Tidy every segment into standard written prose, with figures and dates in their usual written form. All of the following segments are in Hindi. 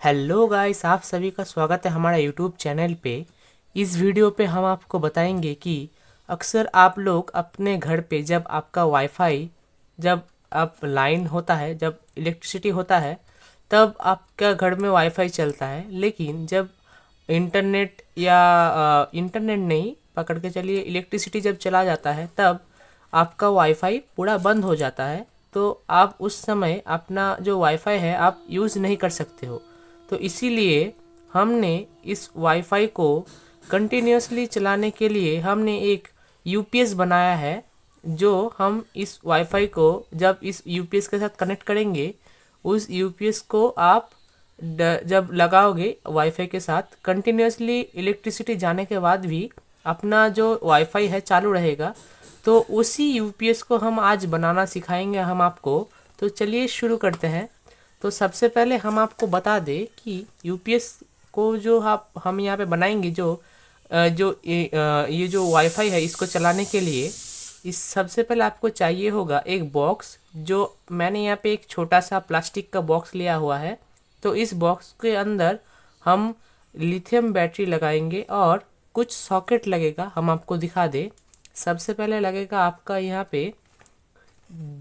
हेलो गाइस, आप सभी का स्वागत है हमारा यूट्यूब चैनल पे। इस वीडियो पे हम आपको बताएंगे कि अक्सर आप लोग अपने घर पे जब आपका वाईफाई, जब आप लाइन होता है, जब इलेक्ट्रिसिटी होता है, तब आपका घर में वाईफाई चलता है। लेकिन जब इंटरनेट या इंटरनेट नहीं पकड़ के चलिए, इलेक्ट्रिसिटी जब चला जाता है, तब आपका वाईफाई पूरा बंद हो जाता है। तो आप उस समय अपना जो वाईफाई है आप यूज़ नहीं कर सकते हो। तो इसीलिए हमने इस वाईफाई को कंटिन्यूसली चलाने के लिए हमने एक यूपीएस बनाया है। जो हम इस वाईफाई को जब इस यूपीएस के साथ कनेक्ट करेंगे, उस यूपीएस को आप जब लगाओगे वाईफाई के साथ, कंटिन्यूसली इलेक्ट्रिसिटी जाने के बाद भी अपना जो वाईफाई है चालू रहेगा। तो उसी यूपीएस को हम आज बनाना सिखाएंगे हम आपको। तो चलिए शुरू करते हैं। तो सबसे पहले हम आपको बता दें कि यूपीएस को जो हम यहाँ पे बनाएंगे, ये जो वाईफाई है इसको चलाने के लिए, इस सबसे पहले आपको चाहिए होगा एक बॉक्स। जो मैंने यहाँ पे एक छोटा सा प्लास्टिक का बॉक्स लिया हुआ है। तो इस बॉक्स के अंदर हम लिथियम बैटरी लगाएंगे और कुछ सॉकेट लगेगा, हम आपको दिखा दें। सबसे पहले लगेगा आपका यहाँ पे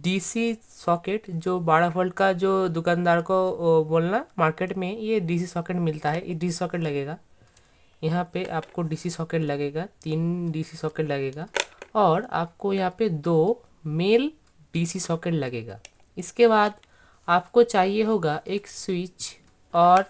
डीसी सॉकेट, जो 12 वोल्ट का, जो दुकानदार को बोलना मार्केट में ये डीसी सॉकेट मिलता है, ये डीसी सॉकेट लगेगा। यहाँ पे आपको डीसी सॉकेट लगेगा, 3 डीसी सॉकेट लगेगा। और आपको यहाँ पे 2 मेल डीसी सॉकेट लगेगा। इसके बाद आपको चाहिए होगा एक स्विच, और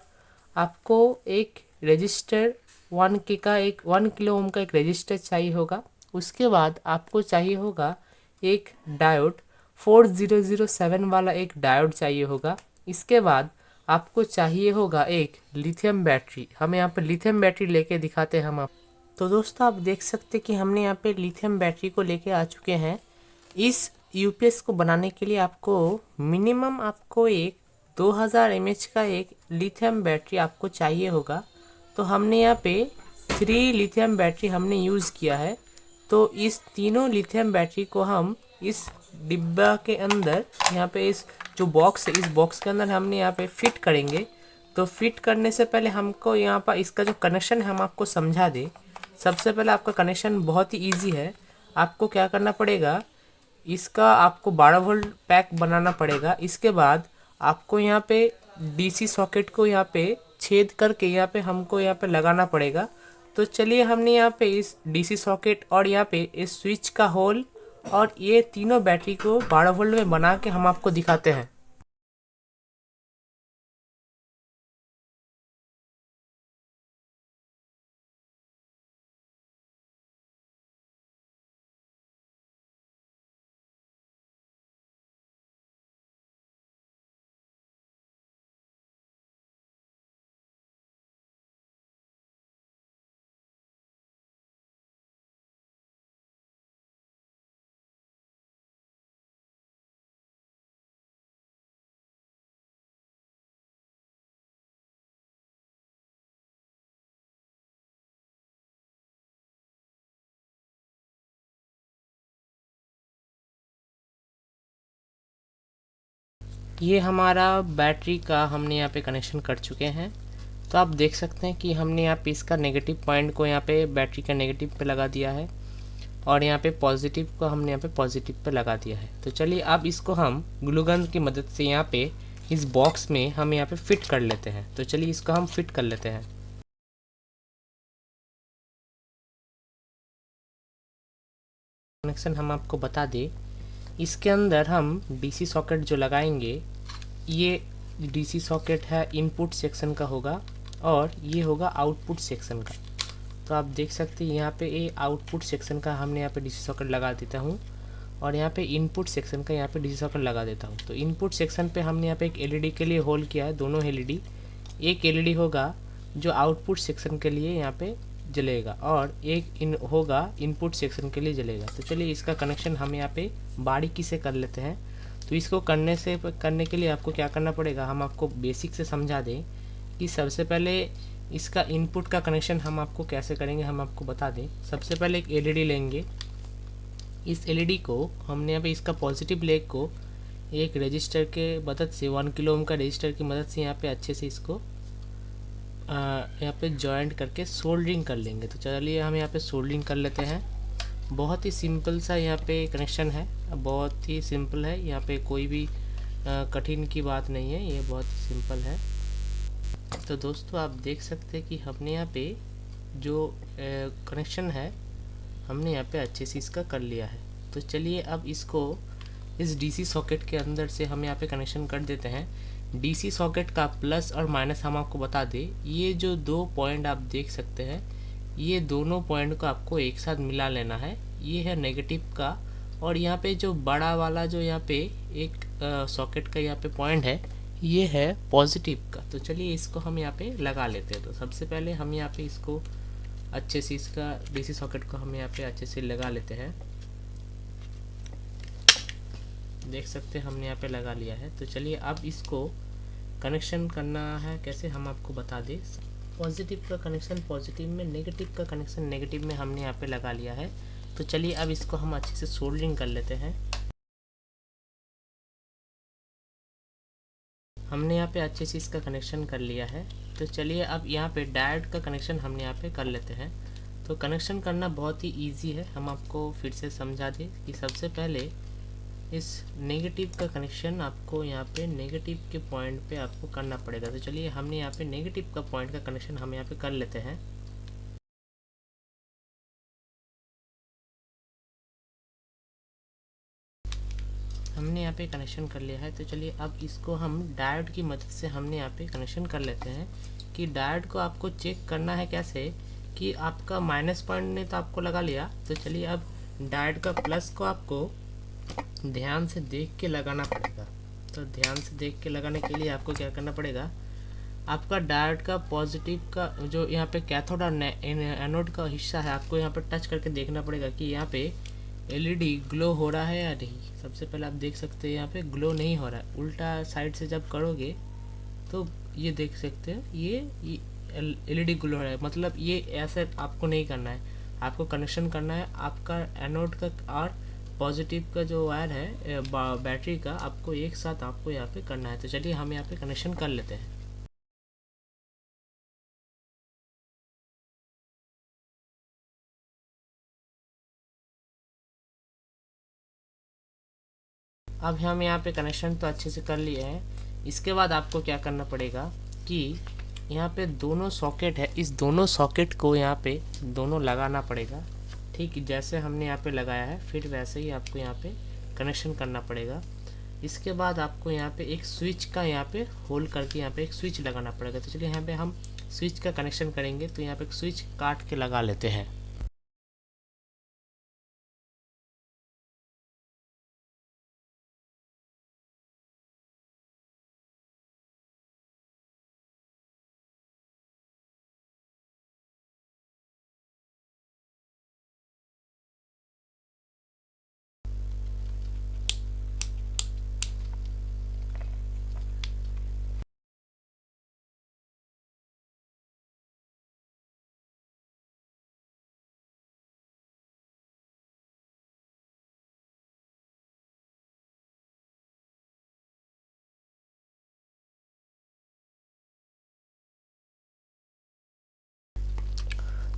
आपको एक रजिस्टर, 1 के का, एक 1 किलो ओम का एक रजिस्टर चाहिए होगा। उसके बाद आपको चाहिए होगा एक डायोड, 4007 वाला एक डायोड चाहिए होगा। इसके बाद आपको चाहिए होगा एक लिथियम बैटरी। हम यहाँ पे लिथियम बैटरी लेके दिखाते हैं हम आप। तो दोस्तों, आप देख सकते हैं कि हमने यहाँ पे लिथियम बैटरी को लेके आ चुके हैं। इस यूपीएस को बनाने के लिए आपको मिनिमम आपको एक 2000 mAh का एक लिथियम बैटरी आपको चाहिए होगा। तो हमने यहाँ पे 3 लिथियम बैटरी हमने यूज़ किया है। तो इस तीनों लिथियम बैटरी को हम इस डिब्बा के अंदर, यहाँ पे इस जो बॉक्स है, इस बॉक्स के अंदर हमने यहाँ पे फिट करेंगे। तो फिट करने से पहले हमको यहाँ पर इसका जो कनेक्शन है हम आपको समझा दें। सबसे पहले आपका कनेक्शन बहुत ही इजी है। आपको क्या करना पड़ेगा, इसका आपको 12 वोल्ट पैक बनाना पड़ेगा। इसके बाद आपको यहाँ पे डीसी सॉकेट को यहाँ पे छेद करके यहाँ पे हमको यहाँ पे लगाना पड़ेगा। तो चलिए, हमने यहाँ पे इस डीसी सॉकेट और यहाँ पे इस स्विच का होल और ये तीनों बैटरी को 12 वोल्ट में बना के हम आपको दिखाते हैं। ये हमारा बैटरी का हमने यहाँ पे कनेक्शन कर चुके हैं। तो आप देख सकते हैं कि हमने यहाँ पे इसका नेगेटिव पॉइंट को यहाँ पे बैटरी का नेगेटिव पे लगा दिया है, और यहाँ पे पॉजिटिव को हमने यहाँ पे पॉजिटिव पे लगा दिया है। तो चलिए, अब इसको हम ग्लू गन की मदद से यहाँ पे इस बॉक्स में हम यहाँ पे फिट कर लेते हैं। तो चलिए, इसको हम फिट कर लेते हैं। कनेक्शन हम आपको बता दें, इसके अंदर हम डीसी सॉकेट जो लगाएंगे, ये डीसी सॉकेट है इनपुट सेक्शन का होगा, और ये होगा आउटपुट सेक्शन का। तो आप देख सकते हैं यहाँ पे ये आउटपुट सेक्शन का हमने यहाँ पे डीसी सॉकेट लगा देता हूँ, और यहाँ पे इनपुट सेक्शन का यहाँ पे डीसी सॉकेट लगा देता हूँ। तो इनपुट सेक्शन पे हमने यहाँ पे एक एलईडी के लिए होल किया है, दोनों एलईडी। एक एलईडी होगा जो आउटपुट सेक्शन के लिए यहाँ पे जलेगा, और एक होगा इनपुट सेक्शन के लिए जलेगा। तो चलिए, इसका कनेक्शन हम यहाँ पे बारीकी से कर लेते हैं। तो इसको करने के लिए आपको क्या करना पड़ेगा, हम आपको बेसिक से समझा दें कि सबसे पहले इसका इनपुट का कनेक्शन हम आपको कैसे करेंगे, हम आपको बता दें। सबसे पहले एक एलईडी लेंगे। इस एलईडी को हमने यहाँ पे इसका पॉजिटिव लेग को एक रजिस्टर के मदद से, 1 किलो ओम का रजिस्टर की मदद से यहाँ पे अच्छे से इसको यहाँ पे जॉइंट करके सोल्डरिंग कर लेंगे। तो चलिए हम यहाँ पे सोल्डरिंग कर लेते हैं। बहुत ही सिंपल सा यहाँ पे कनेक्शन है, बहुत ही सिंपल है, यहाँ पे कोई भी कठिन की बात नहीं है, ये बहुत सिंपल है। तो दोस्तों आप देख सकते हैं कि हमने यहाँ पे जो कनेक्शन है हमने यहाँ पे अच्छे से इसका कर लिया है। तो चलिए अब इसको इस डीसी सॉकेट के अंदर से हम यहाँ पे कनेक्शन कर देते हैं। डीसी सॉकेट का प्लस और माइनस हम आपको बता दें, ये जो दो पॉइंट आप देख सकते हैं, ये दोनों पॉइंट को आपको एक साथ मिला लेना है। ये है नेगेटिव का, और यहाँ पे जो बड़ा वाला जो यहाँ पे एक सॉकेट का यहाँ पे पॉइंट है, ये है पॉजिटिव का। तो चलिए इसको हम यहाँ पे लगा लेते हैं। तो सबसे पहले हम यहाँ पे इसको अच्छे से इसका डीसी सॉकेट को हम यहाँ पे अच्छे से लगा लेते हैं। देख सकते हैं हमने यहाँ पे लगा लिया है। तो चलिए अब इसको कनेक्शन करना है कैसे हम आपको बता दें। पॉजिटिव का कनेक्शन पॉजिटिव में, नेगेटिव का कनेक्शन नेगेटिव में हमने यहाँ पे लगा लिया है। तो चलिए अब इसको हम अच्छे से सोल्डरिंग कर लेते हैं। हमने यहाँ पे अच्छे से इसका कनेक्शन कर लिया है। तो चलिए अब यहाँ पे डायोड का कनेक्शन हमने यहाँ पे कर लेते हैं। तो कनेक्शन करना बहुत ही इजी है, हम आपको फिर से समझा दें कि सबसे पहले इस नेगेटिव का कनेक्शन आपको यहाँ पे नेगेटिव के पॉइंट पे आपको करना पड़ेगा। तो चलिए हमने यहाँ पे नेगेटिव का पॉइंट का कनेक्शन हम यहाँ पे कर लेते हैं। हमने यहाँ पे कनेक्शन कर लिया है। तो चलिए अब इसको हम डायोड की मदद से हमने यहाँ पे कनेक्शन कर लेते हैं। कि डायोड को आपको चेक करना है कैसे, कि आपका माइनस पॉइंट ने तो आपको लगा लिया। तो चलिए अब डायोड का प्लस को आपको ध्यान से देख के लगाना पड़ेगा। तो ध्यान से देख के लगाने के लिए आपको क्या करना पड़ेगा, आपका डायोड का पॉजिटिव का जो यहाँ पे कैथोड और एनोड का हिस्सा है, आपको यहाँ पे टच करके देखना पड़ेगा कि यहाँ पे एलईडी ग्लो हो रहा है या नहीं। सबसे पहले आप देख सकते हैं यहाँ पे ग्लो नहीं हो रहा है। उल्टा साइड से जब करोगे तो ये देख सकते हैं ये एलईडी ग्लो हो रहा है। मतलब ये ऐसे आपको नहीं करना है, आपको कनेक्शन करना है आपका एनोड का और पॉजिटिव का जो वायर है बैटरी का, आपको एक साथ आपको यहाँ पे करना है। तो चलिए हम यहाँ पे कनेक्शन कर लेते हैं। अब हम यहाँ पे कनेक्शन तो अच्छे से कर लिए हैं। इसके बाद आपको क्या करना पड़ेगा कि यहाँ पे दोनों सॉकेट है, इस दोनों सॉकेट को यहाँ पे दोनों लगाना पड़ेगा। ठीक जैसे हमने यहाँ पे लगाया है, फिर वैसे ही आपको यहाँ पे कनेक्शन करना पड़ेगा। इसके बाद आपको यहाँ पे एक स्विच का यहाँ पे होल्ड करके यहाँ पे एक स्विच लगाना पड़ेगा। तो चलिए यहाँ पे हम स्विच का कनेक्शन करेंगे। तो यहाँ पे एक स्विच काट के लगा लेते हैं।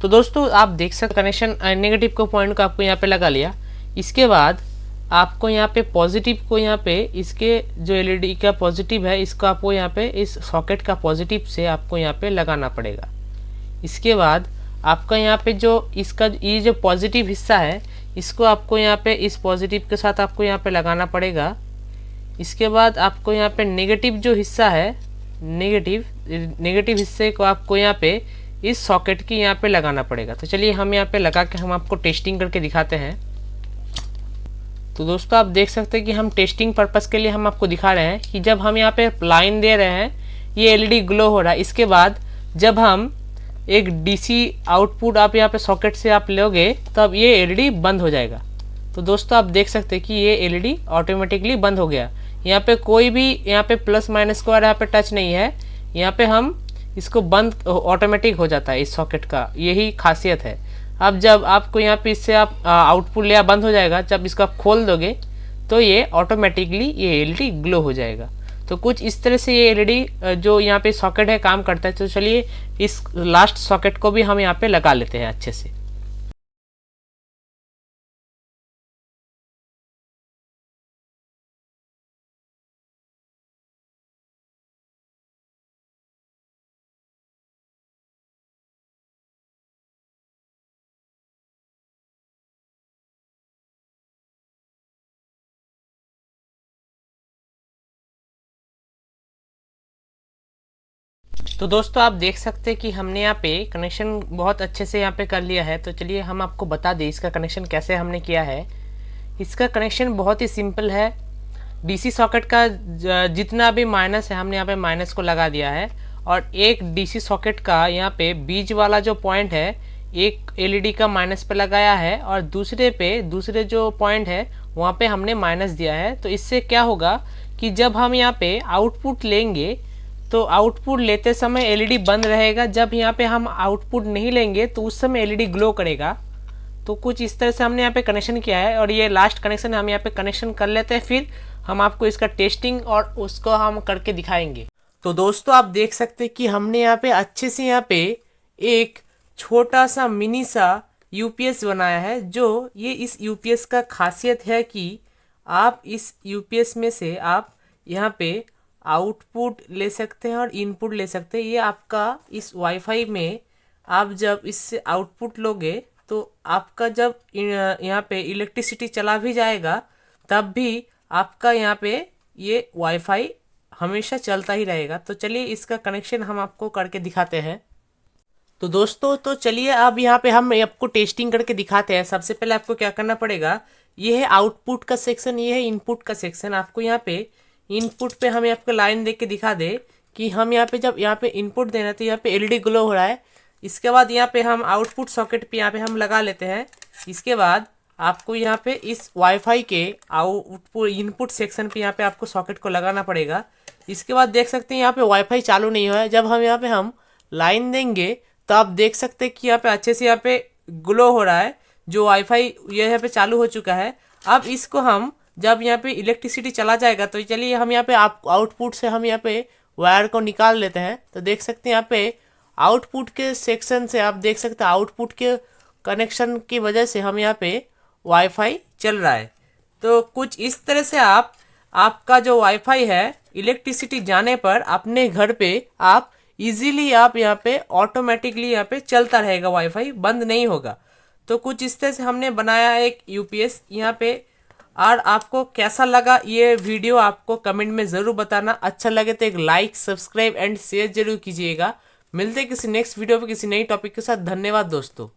तो दोस्तों आप देख सकते कनेक्शन नेगेटिव को पॉइंट को आपको यहाँ पे लगा लिया। इसके बाद आपको यहाँ पे पॉजिटिव को यहाँ पे इसके जो एलईडी का पॉजिटिव है, इसको आपको यहाँ पे इस सॉकेट का पॉजिटिव से आपको यहाँ पे लगाना पड़ेगा। इसके बाद आपका यहाँ पे जो इसका ये जो पॉजिटिव हिस्सा है, इसको आपको यहाँ पे इस पॉजिटिव के साथ आपको यहाँ पे लगाना पड़ेगा। इसके बाद आपको यहाँ पे नेगेटिव जो हिस्सा है, नेगेटिव हिस्से को आपको यहाँ पे इस सॉकेट की यहाँ पे लगाना पड़ेगा। तो चलिए हम यहाँ पे लगा के हम आपको टेस्टिंग करके दिखाते हैं। तो दोस्तों आप देख सकते हैं कि हम टेस्टिंग पर्पस के लिए हम आपको दिखा रहे हैं कि जब हम यहाँ पे लाइन दे रहे हैं, ये एलईडी ग्लो हो रहा है। इसके बाद जब हम एक डीसी आउटपुट आप यहाँ पे सॉकेट से आप लोगे, तब ये एलईडी बंद हो जाएगा। तो दोस्तों आप देख सकते हैं कि ये एलईडी ऑटोमेटिकली बंद हो गया। यहाँ पे कोई भी यहाँ पे प्लस माइनस को यहाँ पे टच नहीं है। यहाँ पे हम इसको बंद ऑटोमेटिक हो जाता है इस सॉकेट का, यही खासियत है। अब जब आपको यहाँ पे इससे आप आउटपुट लिया बंद हो जाएगा, जब इसको आप खोल दोगे तो ये ऑटोमेटिकली ये एलईडी ग्लो हो जाएगा। तो कुछ इस तरह से ये एलईडी जो यहाँ पे सॉकेट है काम करता है। तो चलिए इस लास्ट सॉकेट को भी हम यहाँ पे लगा लेते हैं अच्छे से। तो दोस्तों आप देख सकते हैं कि हमने यहाँ पे कनेक्शन बहुत अच्छे से यहाँ पे कर लिया है। तो चलिए हम आपको बता दें इसका कनेक्शन कैसे हमने किया है। इसका कनेक्शन बहुत ही सिंपल है। डीसी सॉकेट का जितना भी माइनस है हमने यहाँ पे माइनस को लगा दिया है, और एक डीसी सॉकेट का यहाँ पे बीच वाला जो पॉइंट है एक एलईडी का माइनस पे लगाया है, और दूसरे जो पॉइंट है वहाँ पे हमने माइनस दिया है। तो इससे क्या होगा कि जब हम यहाँ पे आउटपुट लेंगे तो आउटपुट लेते समय एलईडी बंद रहेगा, जब यहाँ पे हम आउटपुट नहीं लेंगे तो उस समय एलईडी ग्लो करेगा। तो कुछ इस तरह से हमने यहाँ पे कनेक्शन किया है, और ये लास्ट कनेक्शन हम यहाँ पे कनेक्शन कर लेते हैं, फिर हम आपको इसका टेस्टिंग और उसको हम करके दिखाएंगे। तो दोस्तों आप देख सकते हैं कि हमने यहाँ पे अच्छे से यहाँ पे एक छोटा सा मिनी सा यूपीएस बनाया है। जो ये इस यूपीएस का खासियत है कि आप इस यूपीएस में से आप यहाँ पे आउटपुट ले सकते हैं और इनपुट ले सकते हैं। ये आपका इस वाईफाई में आप जब इससे आउटपुट लोगे तो आपका जब यहाँ पे इलेक्ट्रिसिटी चला भी जाएगा तब भी आपका यहाँ पे ये वाईफाई हमेशा चलता ही रहेगा। तो चलिए इसका कनेक्शन हम आपको करके दिखाते हैं। तो दोस्तों तो चलिए अब यहाँ पे हम आपको टेस्टिंग करके दिखाते हैं। सबसे पहले आपको क्या करना पड़ेगा, ये है आउटपुट का सेक्शन, ये है इनपुट का सेक्शन। आपको यहाँ पे इनपुट पे हम आपको लाइन देख के दिखा दे कि हम यहाँ पे जब यहाँ पे इनपुट देना तो यहाँ पे एलईडी ग्लो हो रहा है। इसके बाद यहाँ पे हम आउटपुट सॉकेट पे यहाँ पे हम लगा लेते हैं। इसके बाद आपको यहाँ पे इस वाईफाई के आउटपुट इनपुट सेक्शन पे यहाँ पे आपको सॉकेट को लगाना पड़ेगा। इसके बाद देख सकते हैं यहाँ पे वाईफाई चालू नहीं हुआ है। जब हम यहाँ पे हम लाइन देंगे तो आप देख सकते हैं कि यहाँ पे अच्छे से यहाँ पे ग्लो हो रहा है, जो वाईफाई ये यहाँ पे चालू हो चुका है। अब इसको हम जब यहाँ पे इलेक्ट्रिसिटी चला जाएगा तो चलिए हम यहाँ पे आउटपुट से हम यहाँ पे वायर को निकाल लेते हैं। तो देख सकते हैं यहाँ पे आउटपुट के सेक्शन से आप देख सकते हैं आउटपुट के कनेक्शन की वजह से हम यहाँ पे वाईफाई चल रहा है। तो कुछ इस तरह से आपका जो वाईफाई है इलेक्ट्रिसिटी जाने पर अपने घर पे आप इजीली आप यहाँ पे ऑटोमेटिकली यहाँ पे चलता रहेगा, वाईफाई बंद नहीं होगा। तो कुछ इस तरह से हमने बनाया एक यूपीएस यहाँ पे। और आपको कैसा लगा ये वीडियो आपको कमेंट में ज़रूर बताना। अच्छा लगे तो एक लाइक, सब्सक्राइब एंड शेयर जरूर कीजिएगा। मिलते हैं किसी नेक्स्ट वीडियो पे किसी नई टॉपिक के साथ। धन्यवाद दोस्तों।